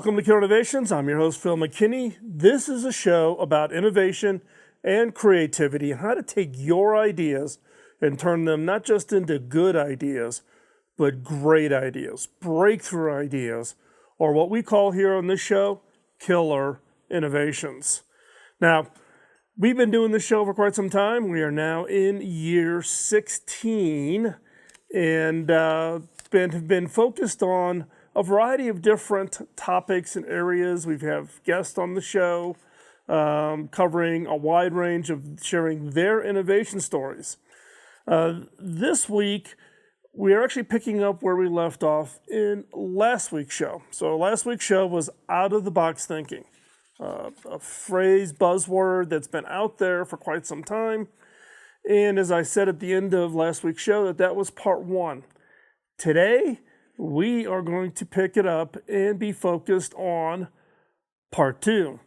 Welcome to Killer Innovations. I'm your host, Phil McKinney. This is a show about innovation and creativity and how to take your ideas and turn them not just into good ideas, but great ideas, breakthrough ideas, or what we call here on this show, killer innovations. Now, we've been doing this show for quite some time. We are now in year 16 and have been focused on a variety of different topics and areas. We have guests on the show covering a wide range of sharing their innovation stories. This week, we are actually picking up where we left off in last week's show. So last week's show was out-of-the-box thinking, a phrase, buzzword that's been out there for quite some time. And as I said at the end of last week's show, that was part one. Today, we are going to pick it up and be focused on part two.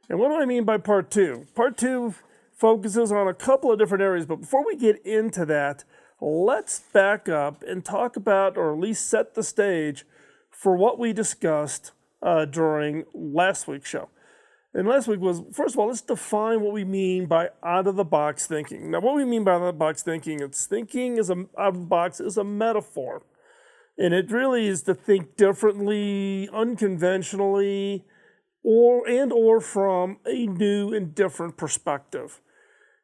And what do I mean by part two? Part two focuses on a couple of different areas, but before we get into that, let's back up and talk about, or at least set the stage for what we discussed during last week's show. And last week was, first of all, let's define what we mean by out-of-the-box thinking. Now, what we mean by out-of-the-box thinking, out-of-the-box is a metaphor. And it really is to think differently, unconventionally, or from a new and different perspective.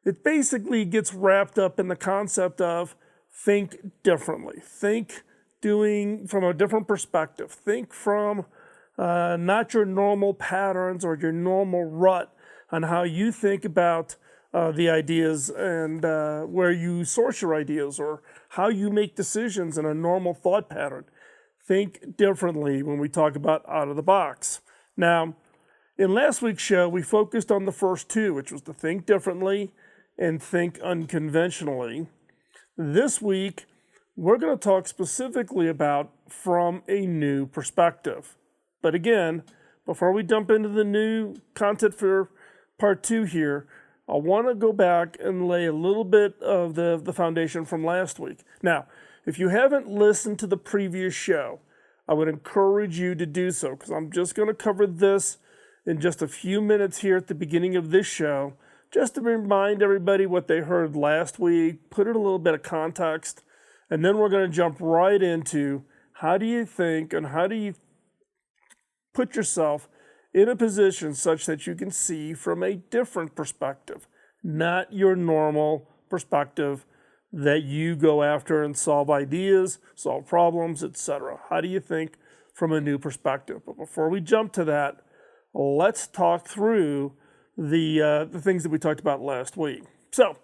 It basically gets wrapped up in the concept of think differently. Think doing from a different perspective. Think from not your normal patterns or your normal rut on how you think about the ideas and where you source your ideas or how you make decisions in a normal thought pattern. Think differently when we talk about out of the box. Now, in last week's show, we focused on the first two, which was to think differently and think unconventionally. This week, we're going to talk specifically about from a new perspective. But again, before we jump into the new content for part two here, I want to go back and lay a little bit of the foundation from last week. Now, if you haven't listened to the previous show, I would encourage you to do so, because I'm just going to cover this in just a few minutes here at the beginning of this show, just to remind everybody what they heard last week, put it a little bit of context, and then we're going to jump right into how do you think and how do you put yourself in a position such that you can see from a different perspective, not your normal perspective that you go after and solve ideas, solve problems, etc. How do you think from a new perspective? But before we jump to that, let's talk through the things that we talked about last week. So,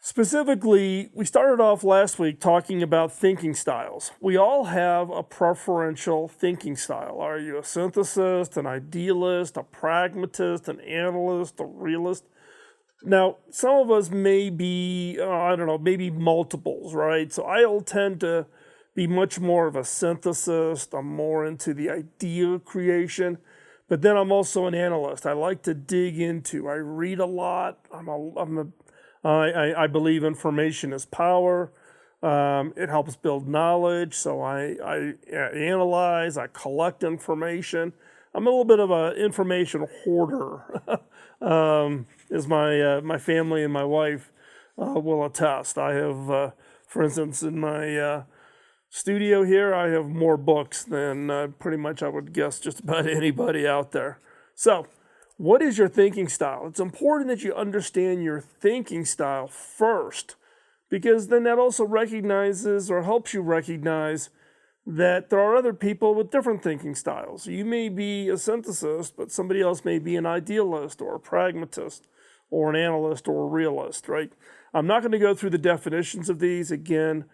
specifically, we started off last week talking about thinking styles. We all have a preferential thinking style. Are you a synthesist, an idealist, a pragmatist, an analyst, a realist? Now, some of us may be, maybe multiples, right? So I'll tend to be much more of a synthesist. I'm more into the idea creation. But then I'm also an analyst. I like to dig into. I read a lot. I believe information is power. It helps build knowledge. So I analyze. I collect information. I'm a little bit of an information hoarder, as my family and my wife will attest. I have, for instance, in my studio here, I have more books than pretty much I would guess just about anybody out there. So, what is your thinking style? It's important that you understand your thinking style first, because then that also recognizes or helps you recognize that there are other people with different thinking styles. You may be a synthesist, but somebody else may be an idealist or a pragmatist or an analyst or a realist, right? I'm not going to go through the definitions of these. Again,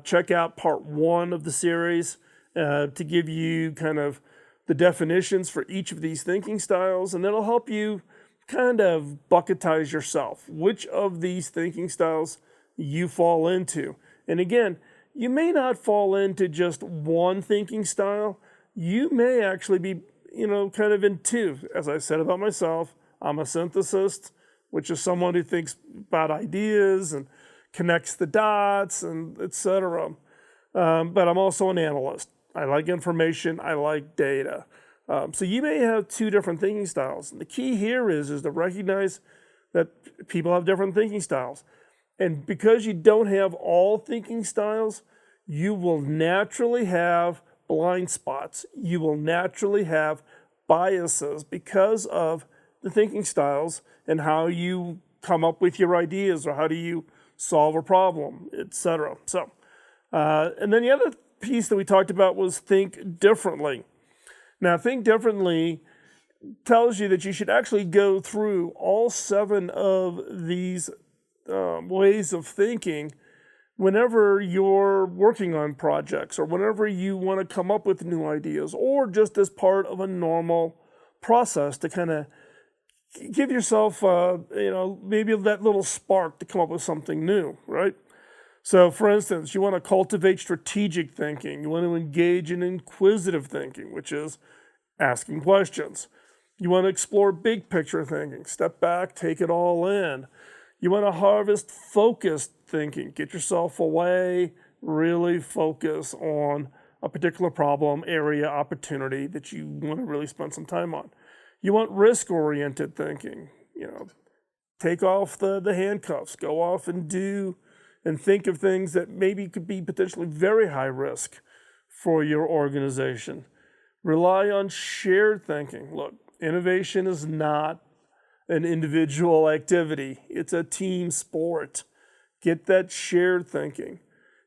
check out part one of the series to give you kind of the definitions for each of these thinking styles, and that'll help you kind of bucketize yourself, which of these thinking styles you fall into. And again, you may not fall into just one thinking style. You may actually be, kind of in two. As I said about myself, I'm a synthesist, which is someone who thinks about ideas and connects the dots and etc. But I'm also an analyst. I like information. I like data. So you may have two different thinking styles. And the key here is to recognize that people have different thinking styles. And because you don't have all thinking styles, you will naturally have blind spots. You will naturally have biases because of the thinking styles and how you come up with your ideas or how do you solve a problem, etc. So, and then the other piece that we talked about was think differently. Now, think differently tells you that you should actually go through all 7 of these ways of thinking whenever you're working on projects or whenever you want to come up with new ideas or just as part of a normal process to kind of give yourself, maybe that little spark to come up with something new, right? So, for instance, you want to cultivate strategic thinking. You want to engage in inquisitive thinking, which is asking questions. You want to explore big picture thinking. Step back, take it all in. You want to harvest focused thinking. Get yourself away, really focus on a particular problem, area, opportunity that you want to really spend some time on. You want risk-oriented thinking. Take off the handcuffs, go off and do and think of things that maybe could be potentially very high risk for your organization. Rely on shared thinking. Look, innovation is not an individual activity. It's a team sport. Get that shared thinking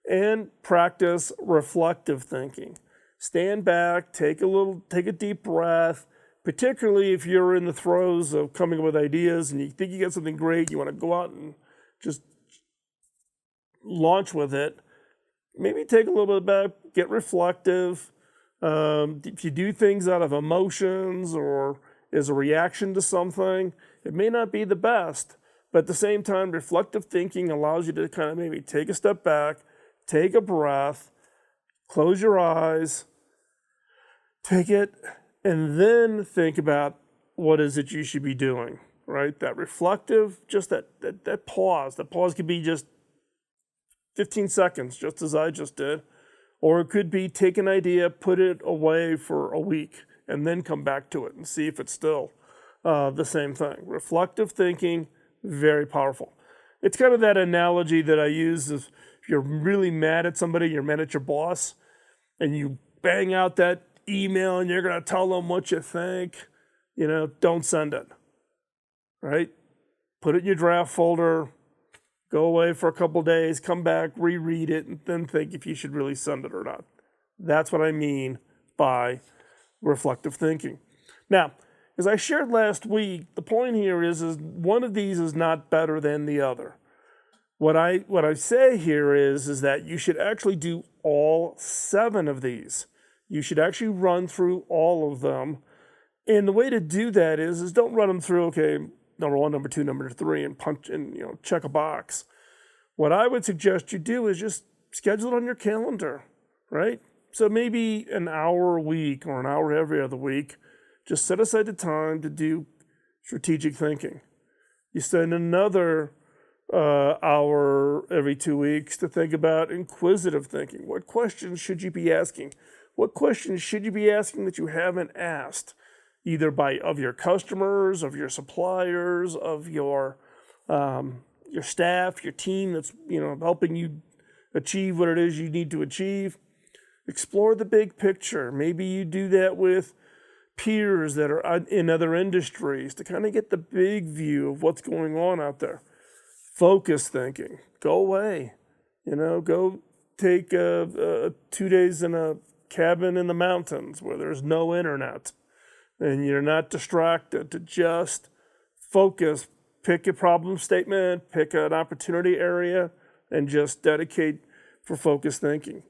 and practice reflective thinking. Stand back, take a deep breath, particularly if you're in the throes of coming up with ideas and you think you got something great, you want to go out and just launch with it. Maybe take a little bit back, get reflective. If you do things out of emotions or as a reaction to something, it may not be the best. But at the same time, reflective thinking allows you to kind of maybe take a step back, take a breath, close your eyes, take it, and then think about what is it you should be doing, right? That reflective, just that pause. That pause could be just 15 seconds, just as I just did. Or it could be take an idea, put it away for a week, and then come back to it and see if it's still the same thing. Reflective thinking, very powerful. It's kind of that analogy that I use if you're really mad at somebody, you're mad at your boss, and you bang out that email and you're going to tell them what you think, don't send it, right? Put it in your draft folder, go away for a couple days, come back, reread it, and then think if you should really send it or not. That's what I mean by reflective thinking. Now, as I shared last week, the point here is one of these is not better than the other. What I say here is that you should actually do all 7 of these. You should actually run through all of them. And the way to do that is don't run them through, okay, number 1, number 2, number 3, and punch and check a box. What I would suggest you do is just schedule it on your calendar, right? So maybe an hour a week or an hour every other week. Just set aside the time to do strategic thinking. You spend another hour every 2 weeks to think about inquisitive thinking. What questions should you be asking? What questions should you be asking that you haven't asked, either of your customers, of your suppliers, of your staff, your team that's helping you achieve what it is you need to achieve? Explore the big picture. Maybe you do that with peers that are in other industries to kind of get the big view of what's going on out there. Focus thinking. Go away. Go take 2 days in a cabin in the mountains where there's no internet and you're not distracted, to just focus. Pick a problem statement, pick an opportunity area, and just dedicate for focused thinking.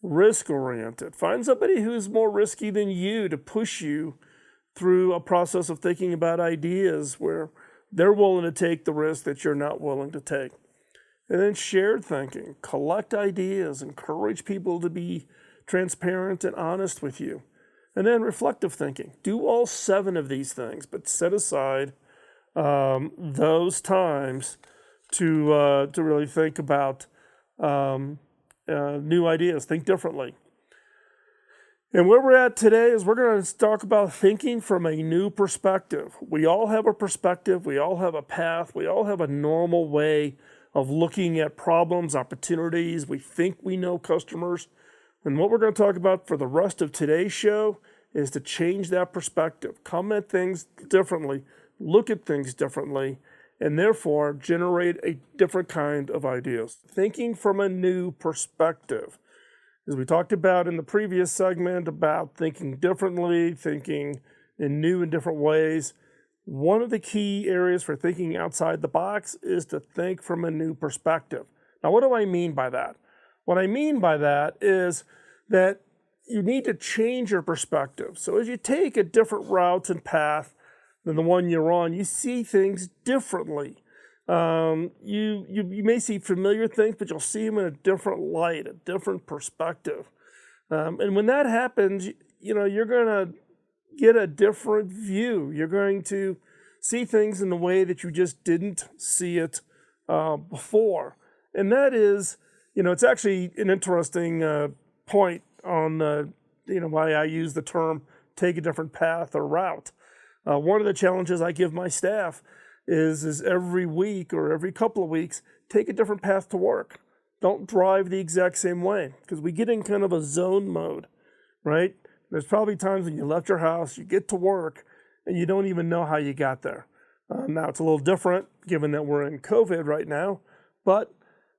Risk-oriented. Find somebody who's more risky than you to push you through a process of thinking about ideas where they're willing to take the risk that you're not willing to take. And then shared thinking. Collect ideas. Encourage people to be transparent and honest with you. And then reflective thinking. Do all 7 of these things, but set aside those times to really think about new ideas, think differently. And where we're at today is we're going to talk about thinking from a new perspective. We all have a perspective, we all have a path, we all have a normal way of looking at problems, opportunities. We think we know customers. And what we're going to talk about for the rest of today's show is to change that perspective, come at things differently, look at things differently, and therefore generate a different kind of ideas. Thinking from a new perspective. As we talked about in the previous segment about thinking differently, thinking in new and different ways, one of the key areas for thinking outside the box is to think from a new perspective. Now, what do I mean by that? What I mean by that is that you need to change your perspective. So as you take a different route and path than the one you're on, you see things differently. You may see familiar things, but you'll see them in a different light, a different perspective. And when that happens, you're going to get a different view. You're going to see things in the way that you just didn't see it before. And that is, it's actually an interesting point on, why I use the term take a different path or route. One of the challenges I give my staff is every week or every couple of weeks, take a different path to work. Don't drive the exact same way because we get in kind of a zone mode, right? There's probably times when you left your house, you get to work, and you don't even know how you got there. Now, it's a little different given that we're in COVID right now, but,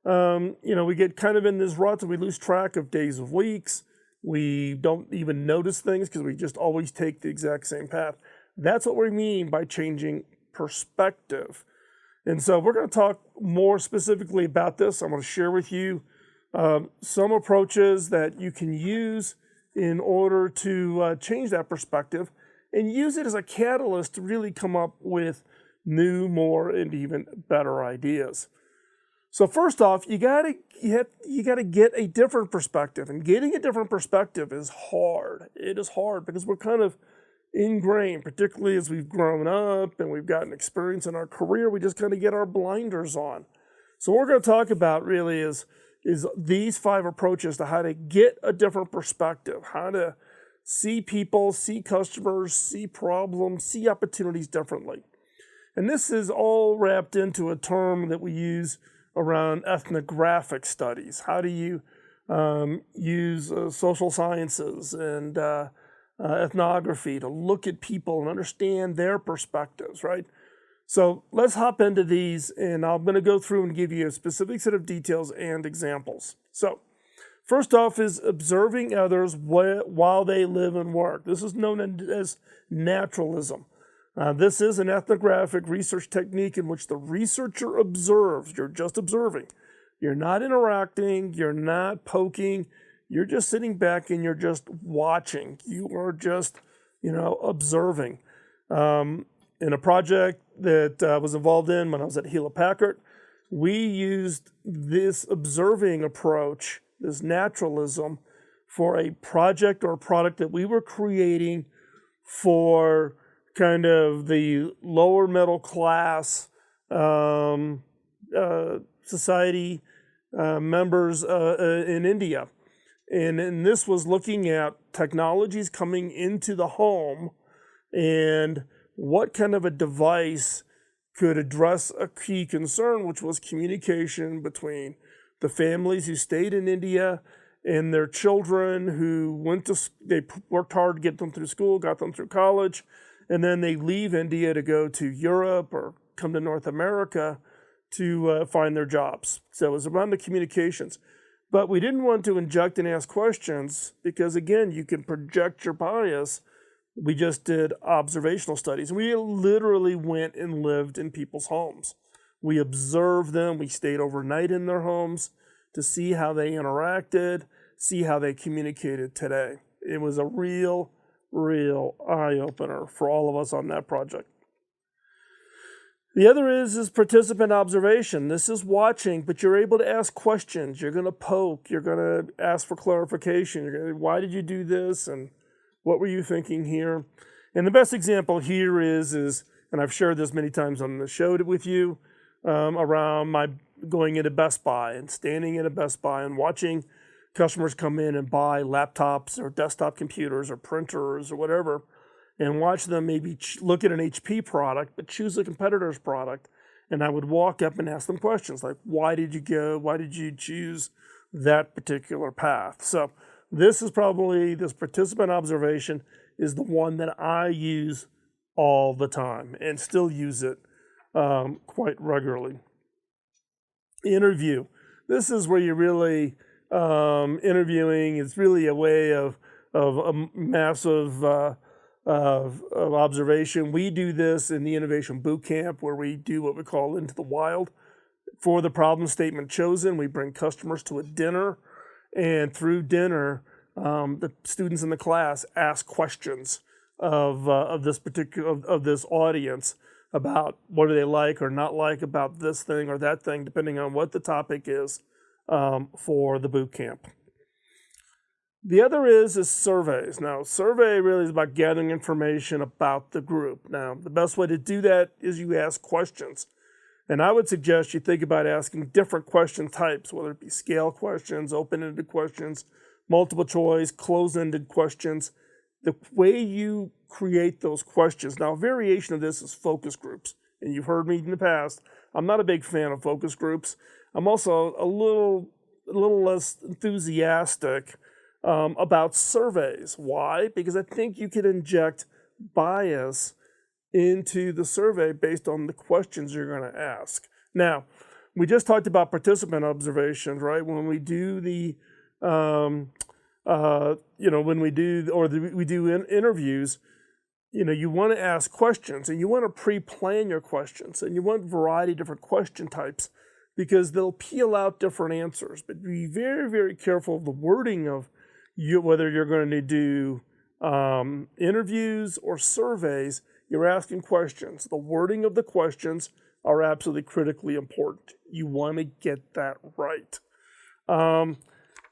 we get kind of in this rut and we lose track of days of weeks. We don't even notice things because we just always take the exact same path. That's what we mean by changing perspective. And so we're going to talk more specifically about this. I'm going to share with you some approaches that you can use in order to change that perspective and use it as a catalyst to really come up with new, more, and even better ideas. So first off, you gotta get a different perspective, and getting a different perspective is hard. It is hard because we're kind of ingrained, particularly as we've grown up and we've gotten experience in our career, we just kind of get our blinders on. So what we're going to talk about really is these 5 approaches to how to get a different perspective, how to see people, see customers, see problems, see opportunities differently. And this is all wrapped into a term that we use around ethnographic studies. How do you use social sciences and ethnography to look at people and understand their perspectives, right? So let's hop into these, and I'm going to go through and give you a specific set of details and examples. So first off is observing others while they live and work. This is known as naturalism. This is an ethnographic research technique in which the researcher observes. You're just observing. You're not interacting. You're not poking. You're just sitting back and you're just watching. You are just, observing. In a project that I was involved in when I was at Hewlett Packard, we used this observing approach, this naturalism, for a project or product that we were creating for kind of the lower middle class society members in India. And this was looking at technologies coming into the home and what kind of a device could address a key concern, which was communication between the families who stayed in India and their children who they worked hard to get them through school, got them through college, and then they leave India to go to Europe or come to North America to find their jobs. So it was around the communications. But we didn't want to inject and ask questions because, again, you can project your bias. We just did observational studies. We literally went and lived in people's homes. We observed them. We stayed overnight in their homes to see how they interacted, see how they communicated today. It was a real eye-opener for all of us on that project. The other is participant observation. This is watching, but you're able to ask questions. You're going to poke. You're going to ask for clarification. You're going to, why did you do this? And what were you thinking here? And the best example here is, and I've shared this many times on the show with you, around my going into Best Buy and standing in a Best Buy and watching customers come in and buy laptops or desktop computers or printers or whatever, and watch them maybe look at an HP product, but choose a competitor's product. And I would walk up and ask them questions like, why did you choose that particular path? So this participant observation is the one that I use all the time and still use it quite regularly. Interview. This is where you're really interviewing. It's really a way of a massive of observation. We do this in the Innovation Bootcamp, where we do what we call Into the Wild. For the problem statement chosen, we bring customers to a dinner, and through dinner, the students in the class ask questions of this audience about what do they like or not like about this thing or that thing, depending on what the topic is for the boot camp. The other is surveys. Now, survey really is about gathering information about the group. Now, the best way to do that is you ask questions. And I would suggest you think about asking different question types, whether it be scale questions, open-ended questions, multiple choice, closed-ended questions. The way you create those questions. Now, a variation of this is focus groups. And you've heard me in the past. I'm not a big fan of focus groups. I'm also a little less enthusiastic about surveys. Why? Because I think you could inject bias into the survey based on the questions you're going to ask. Now, we just talked about participant observations, right? When we do we do interviews, you want to ask questions and you want to pre-plan your questions and you want a variety of different question types because they'll peel out different answers. But be very, very careful of the wording of whether you're going to do interviews or surveys. You're asking questions. The wording of the questions are absolutely critically important. You want to get that right. And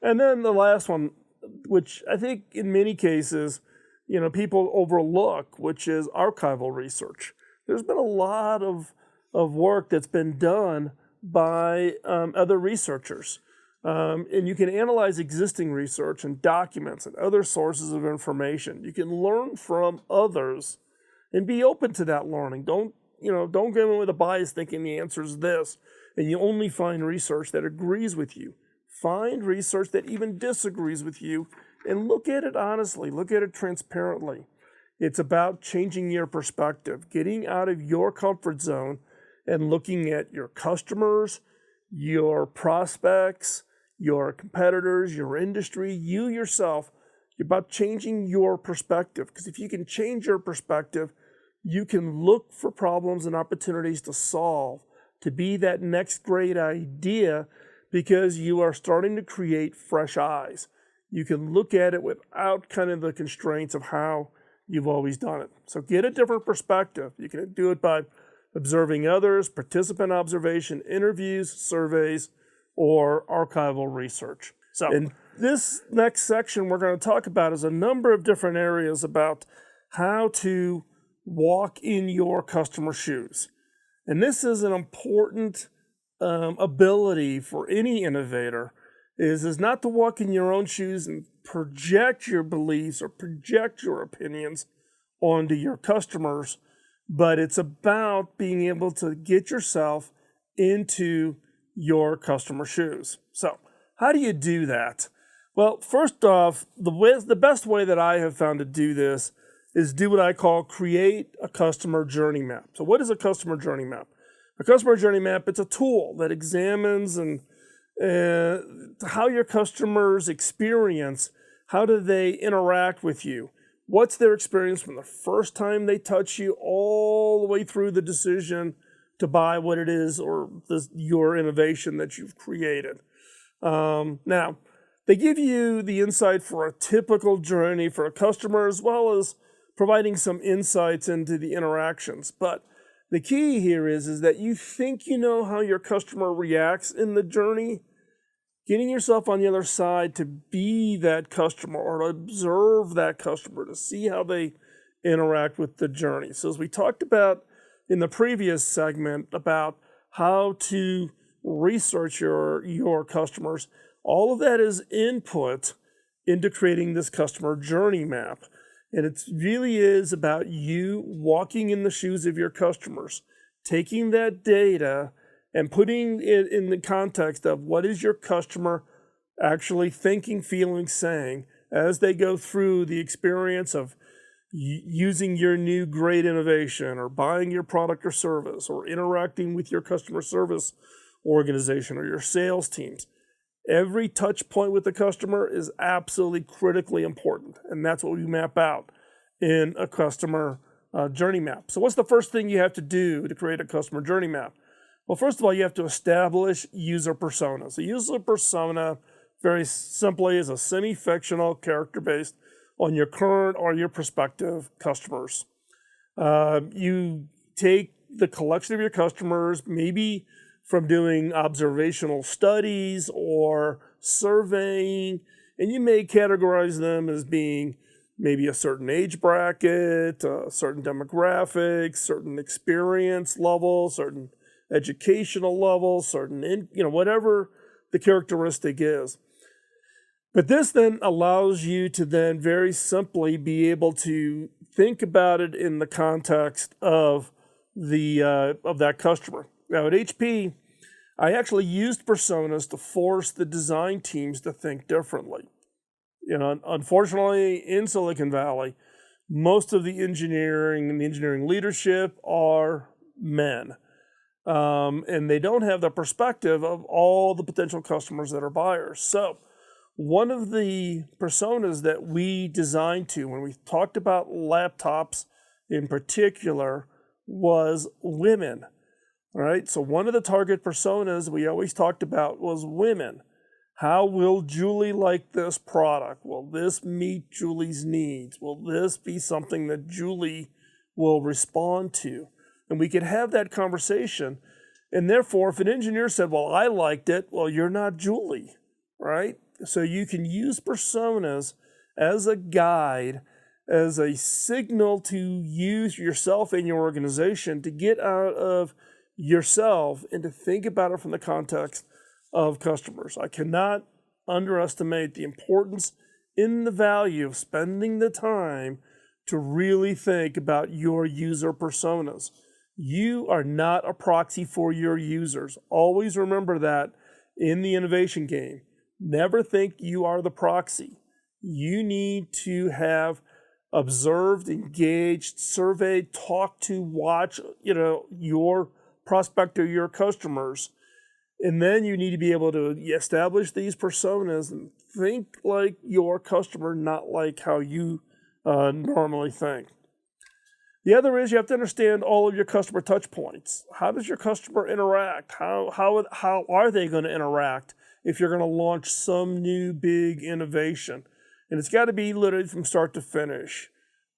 then the last one, which I think in many cases, people overlook, which is archival research. There's been a lot of work that's been done by other researchers. And you can analyze existing research and documents and other sources of information. You can learn from others and be open to that learning. Don't go in with a bias thinking the answer is this, and you only find research that agrees with you. Find research that even disagrees with you and look at it honestly, look at it transparently. It's about changing your perspective, getting out of your comfort zone and looking at your customers, your prospects, your competitors, your industry, you yourself. It's about changing your perspective, because if you can change your perspective, you can look for problems and opportunities to solve, to be that next great idea, because you are starting to create fresh eyes. You can look at it without kind of the constraints of how you've always done it. So get a different perspective. You can do it by observing others, participant observation, interviews, surveys, or archival research. So in this next section, we're going to talk about is a number of different areas about how to walk in your customer's shoes. And this is an important ability for any innovator, is not to walk in your own shoes and project your beliefs or project your opinions onto your customers, but it's about being able to get yourself into your customer's shoes. So how do you do that? Well, first off, the best way that I have found to do this is do what I call create a customer journey map. So what is a customer journey map? A customer journey map, it's a tool that examines and how your customers experience, how do they interact with you? What's their experience from the first time they touch you all the way through the decision to buy what it is or your innovation that you've created. Now, they give you the insight for a typical journey for a customer, as well as providing some insights into the interactions. But the key here is that you think you know how your customer reacts in the journey. Getting yourself on the other side to be that customer or to observe that customer, to see how they interact with the journey. So as we talked about in the previous segment about how to research your customers, All of that is input into creating this customer journey map. And it really is about you walking in the shoes of your customers, taking that data and putting it in the context of what is your customer actually thinking, feeling, saying as they go through the experience of using your new great innovation or buying your product or service or interacting with your customer service organization or your sales teams. Every touch point with the customer is absolutely critically important, and that's what we map out in a customer journey map. So what's the first thing you have to do to create a customer journey map? Well, first of all, you have to establish user personas. A user persona, very simply, is a semi-fictional character based on your current or your prospective customers. You take the collection of your customers, maybe from doing observational studies or surveying, and you may categorize them as being maybe a certain age bracket, certain demographics, certain experience level, certain educational level, certain, whatever the characteristic is. But this then allows you to then very simply be able to think about it in the context of that customer. Now at HP, I actually used personas to force the design teams to think differently. Unfortunately, in Silicon Valley, most of the engineering and the engineering leadership are men. And they don't have the perspective of all the potential customers that are buyers. So one of the personas that we designed to, when we talked about laptops in particular, was women. All right, so one of the target personas we always talked about was women. How will Julie like this product? Will this meet Julie's needs? Will this be something that Julie will respond to? And we could have that conversation. And therefore, if an engineer said, well, I liked it, well, you're not Julie, right? So you can use personas as a guide, as a signal to use yourself and your organization to get out of yourself and to think about it from the context of customers. I cannot underestimate the importance in the value of spending the time to really think about your user personas. You are not a proxy for your users. Always remember that in the innovation game. Never think you are the proxy. You need to have observed, engaged, surveyed, talked to, watch, your prospect or your customers. And then you need to be able to establish these personas and think like your customer, not like how you normally think. The other is you have to understand all of your customer touch points. How does your customer interact? How are they going to interact if you're going to launch some new big innovation? And it's got to be literally from start to finish,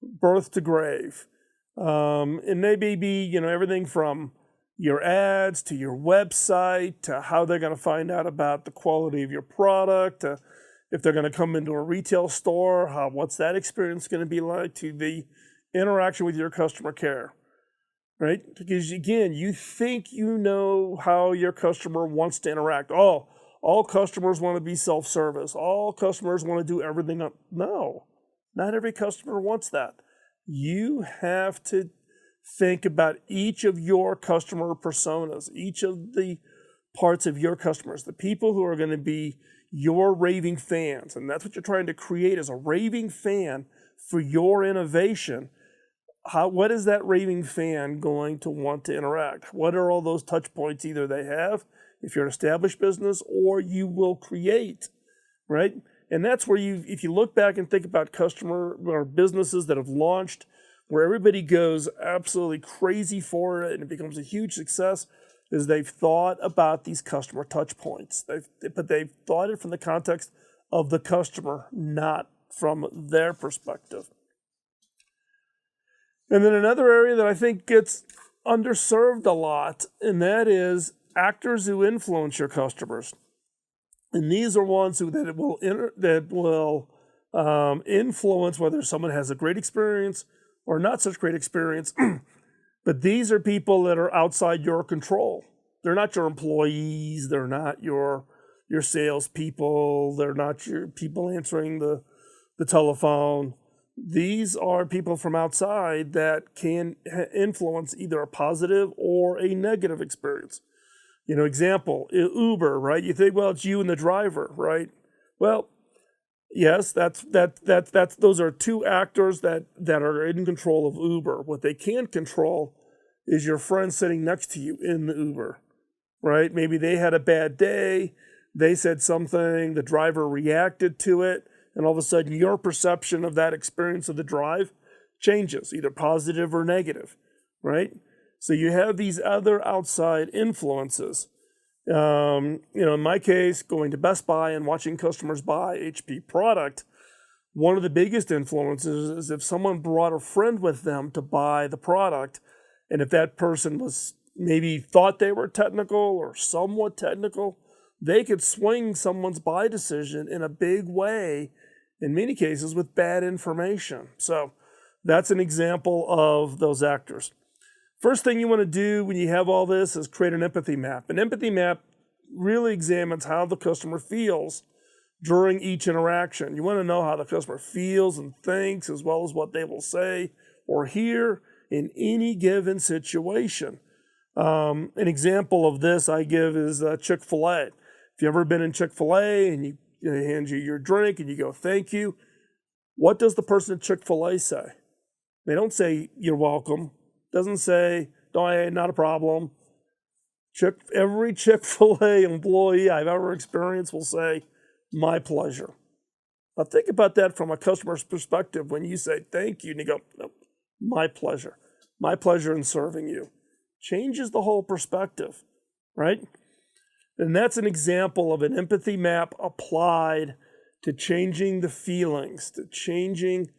birth to grave. And they may be, everything from your ads to your website to how they're going to find out about the quality of your product, to if they're going to come into a retail store, what's that experience going to be like, to the interaction with your customer care, right? Because again, you think you know how your customer wants to interact. Oh, all customers want to be self-service. All customers want to do everything up. No, not every customer wants that. You have to think about each of your customer personas, each of the parts of your customers, the people who are going to be your raving fans. And that's what you're trying to create, is a raving fan for your innovation. What is that raving fan going to want to interact? What are all those touch points either they have, if you're an established business, or you will create, right? And that's where if you look back and think about customer or businesses that have launched, where everybody goes absolutely crazy for it and it becomes a huge success, is they've thought about these customer touch points. But they've thought it from the context of the customer, not from their perspective. And then another area that I think gets underserved a lot, and that is actors who influence your customers. And these are ones that will influence whether someone has a great experience or not such great experience. But these are people that are outside your control. They're not your employees. They're not your your salespeople. They're not your people answering the telephone. These are people from outside that can influence either a positive or a negative experience. Example, Uber, right? You think, well, it's you and the driver, right? Well, yes, that's those are two actors that are in control of Uber. What they can't control is your friend sitting next to you in the Uber, right? Maybe they had a bad day, they said something, the driver reacted to it, and all of a sudden your perception of that experience of the drive changes, either positive or negative, right? So you have these other outside influences. In my case, going to Best Buy and watching customers buy HP product, one of the biggest influences is if someone brought a friend with them to buy the product, and if that person was maybe thought they were technical or somewhat technical, they could swing someone's buy decision in a big way, in many cases with bad information. So that's an example of those actors. First thing you want to do when you have all this is create an empathy map. An empathy map really examines how the customer feels during each interaction. You want to know how the customer feels and thinks, as well as what they will say or hear in any given situation. An example of this I give is Chick-fil-A. If you've ever been in Chick-fil-A and they hand you your drink and you go, thank you, what does the person at Chick-fil-A say? They don't say, you're welcome. Doesn't say, "No, not a problem." Every Chick-fil-A employee I've ever experienced will say, "My pleasure." Now think about that from a customer's perspective. When you say thank you and you go, "No, my pleasure. My pleasure in serving you." Changes the whole perspective, right? And that's an example of an empathy map applied to changing the feelings, to changing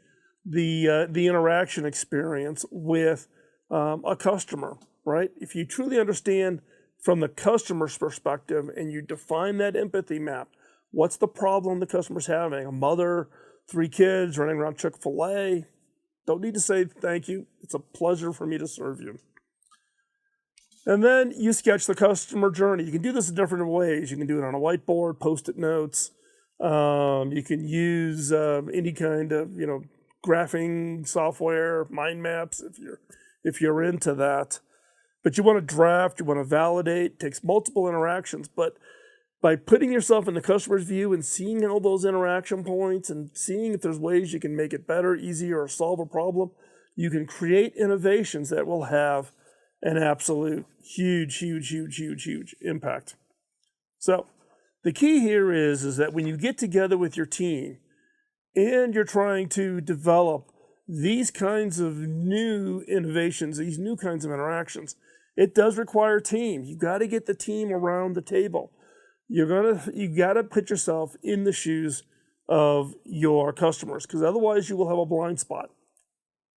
the interaction experience with a customer, right? If you truly understand from the customer's perspective and you define that empathy map, what's the problem the customer's having? A mother, 3 kids running around Chick-fil-A. Don't need to say thank you. It's a pleasure for me to serve you. And then you sketch the customer journey. You can do this in different ways. You can do it on a whiteboard, Post-it notes. You can use any kind of graphing software, mind maps if you're into that. But you want to draft, you want to validate. It takes multiple interactions, but by putting yourself in the customer's view and seeing all those interaction points and seeing if there's ways you can make it better, easier, or solve a problem, you can create innovations that will have an absolute huge impact. So the key here is that when you get together with your team and you're trying to develop these kinds of new innovations, these new kinds of interactions, it does require team. You got to get the team around the table. You got to put yourself in the shoes of your customers, because otherwise you will have a blind spot.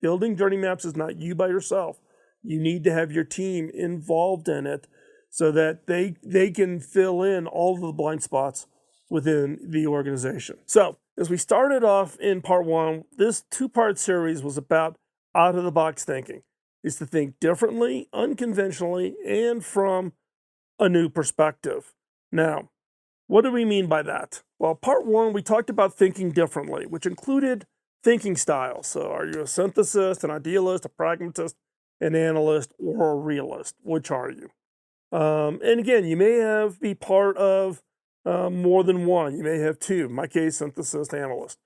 Building journey maps is not you by yourself. You need to have your team involved in it so that they can fill in all of the blind spots within the organization. So as we started off in part 1, this 2-part series was about out-of-the-box thinking. It's to think differently, unconventionally, and from a new perspective. Now, what do we mean by that? Well, part 1, we talked about thinking differently, which included thinking styles. So are you a synthesist, an idealist, a pragmatist, an analyst, or a realist? Which are you? And again, you may be part of more than one. You may have 2. In my case, synthesist, analyst.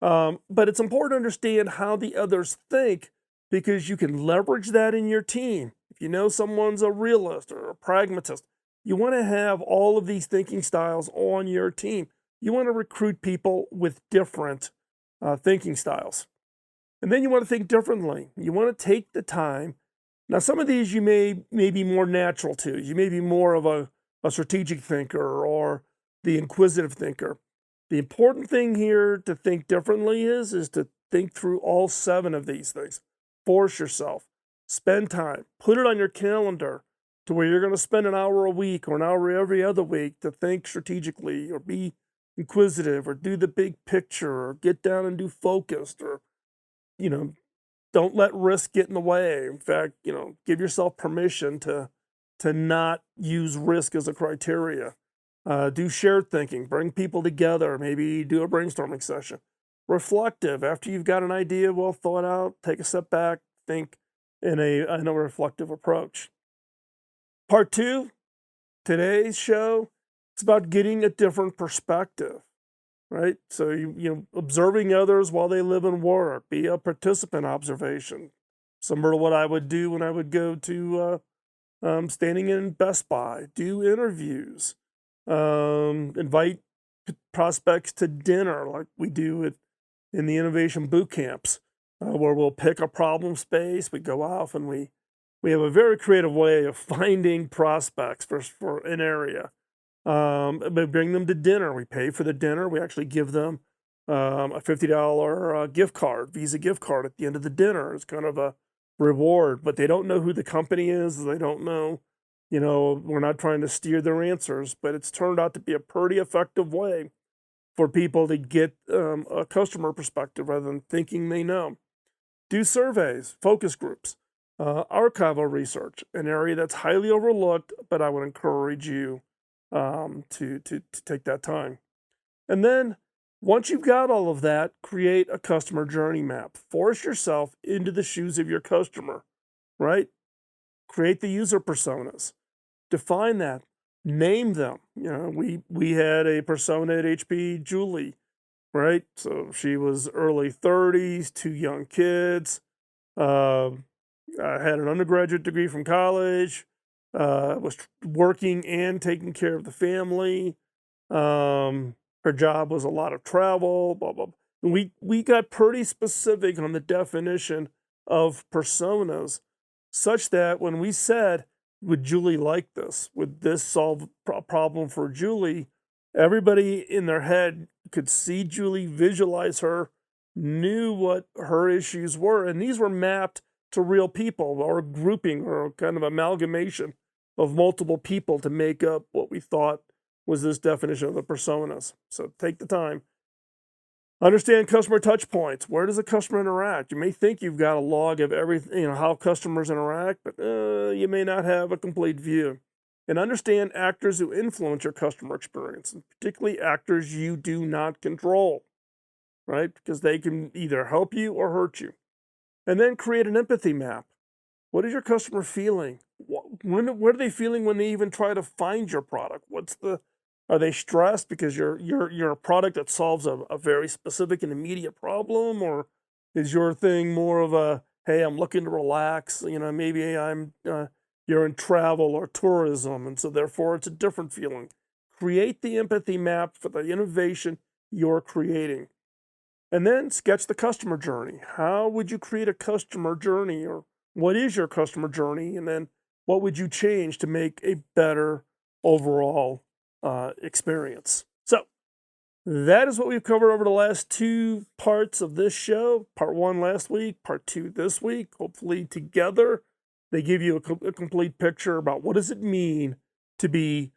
But it's important to understand how the others think, because you can leverage that in your team. If you know someone's a realist or a pragmatist, you want to have all of these thinking styles on your team. You want to recruit people with different thinking styles. And then you want to think differently. You want to take the time. Now, some of these you may be more natural to. You may be more of a strategic thinker or the inquisitive thinker. The important thing here to think differently is to think through all 7 of these things. Force yourself. Spend time. Put it on your calendar to where you're going to spend an hour a week or an hour every other week to think strategically or be inquisitive or do the big picture or get down and do focused or, don't let risk get in the way. In fact, give yourself permission to not use risk as a criteria. Do shared thinking, bring people together, maybe do a brainstorming session. Reflective, after you've got an idea well thought out, take a step back, think in a reflective approach. Part two, today's show, it's about getting a different perspective, right? So observing others while they live and work, be a participant observation, similar to what I would do when I would go to standing in Best Buy, do interviews, invite prospects to dinner like we do in the innovation boot camps, where we'll pick a problem space, we go off and we have a very creative way of finding prospects for an area. We bring them to dinner. We pay for the dinner. We actually give them a $50 gift card, Visa gift card at the end of the dinner. It's kind of a reward, but they don't know who the company is. They don't know, we're not trying to steer their answers, but it's turned out to be a pretty effective way for people to get a customer perspective rather than thinking they know. Do surveys, focus groups, archival research, an area that's highly overlooked, but I would encourage you to take that time. And then once you've got all of that, create a customer journey map. Force yourself into the shoes of your customer, right? Create the user personas. Define that. Name them. We had a persona at HP, Julie, right? So she was early 30s, two young kids, had an undergraduate degree from college, was working and taking care of the family. Her job was a lot of travel, blah, blah, blah. And we got pretty specific on the definition of personas, such that when we said, would Julie like this? Would this solve a problem for Julie? Everybody in their head could see Julie, visualize her, knew what her issues were, and these were mapped to real people or grouping or kind of amalgamation of multiple people to make up what we thought was this definition of the personas. So take the time. Understand customer touch points. Where does a customer interact? You may think you've got a log of everything, how customers interact, but you may not have a complete view. And understand actors who influence your customer experience, and particularly actors you do not control, right? Because they can either help you or hurt you. And then create an empathy map. What is your customer feeling? What are they feeling when they even try to find your product? Are they stressed because you're a product that solves a very specific and immediate problem, or is your thing more of a, hey, I'm looking to relax? Maybe you're in travel or tourism, and so therefore it's a different feeling. Create the empathy map for the innovation you're creating. And then sketch the customer journey. How would you create a customer journey, or what is your customer journey? And then what would you change to make a better overall experience? So that is what we've covered over the last two parts of this show. Part one last week, part two this week. Hopefully together they give you a complete picture about what does it mean to be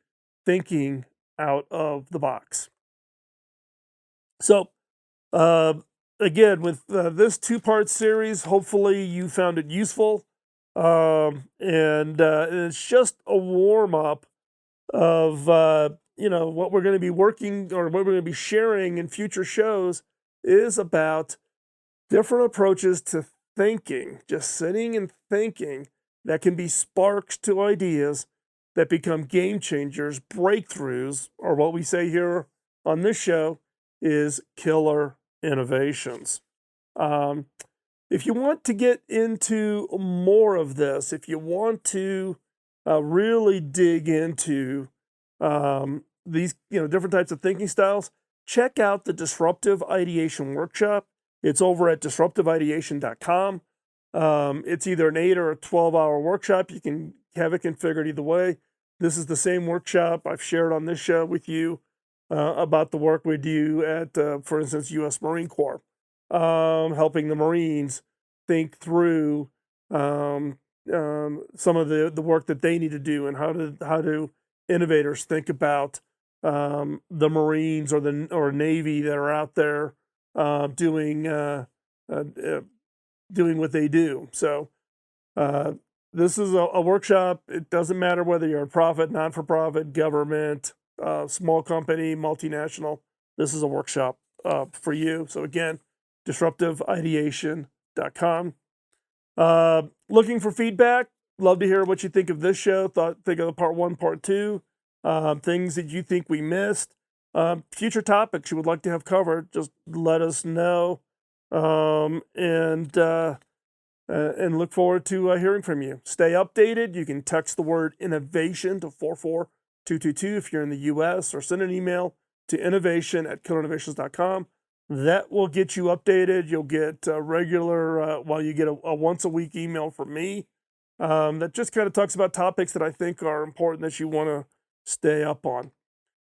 thinking out of the box. So again, with this two-part series, hopefully you found it useful. And it's just a warm-up of what we're going to be working, or what we're going to be sharing in future shows, is about different approaches to thinking, just sitting and thinking, that can be sparks to ideas that become game changers, breakthroughs, or what we say here on this show is killer innovations. If you want to get into more of this, if you want to really dig into these different types of thinking styles, check out the Disruptive Ideation Workshop. It's over at disruptiveideation.com. It's either an 8 or a 12-hour workshop. You can have it configured either way. This is the same workshop I've shared on this show with you about the work we do at, for instance, U.S. Marine Corps, helping the Marines think through some of the work that they need to do, and how do innovators think about the Marines or Navy that are out there doing what they do. So this is a workshop. It doesn't matter whether you're a profit, not-for-profit, government, small company, multinational, this is a workshop for you. So again, disruptiveideation.com. Looking for feedback. Love to hear what you think of this show. Think of the part one, part two, things that you think we missed, future topics you would like to have covered. Just let us know, and look forward to hearing from you. Stay updated. You can text the word innovation to 44222 if you're in the U.S., or send an email to innovation@killerinnovations.com. That will get you updated. You'll get you get a once a week email from me that just kind of talks about topics that I think are important that you want to stay up on.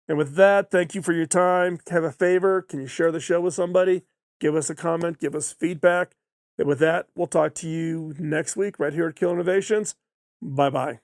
And with that, thank you for your time. Have a favor. Can you share the show with somebody? Give us a comment, give us feedback. And with that, we'll talk to you next week right here at Kill Innovations. Bye-bye.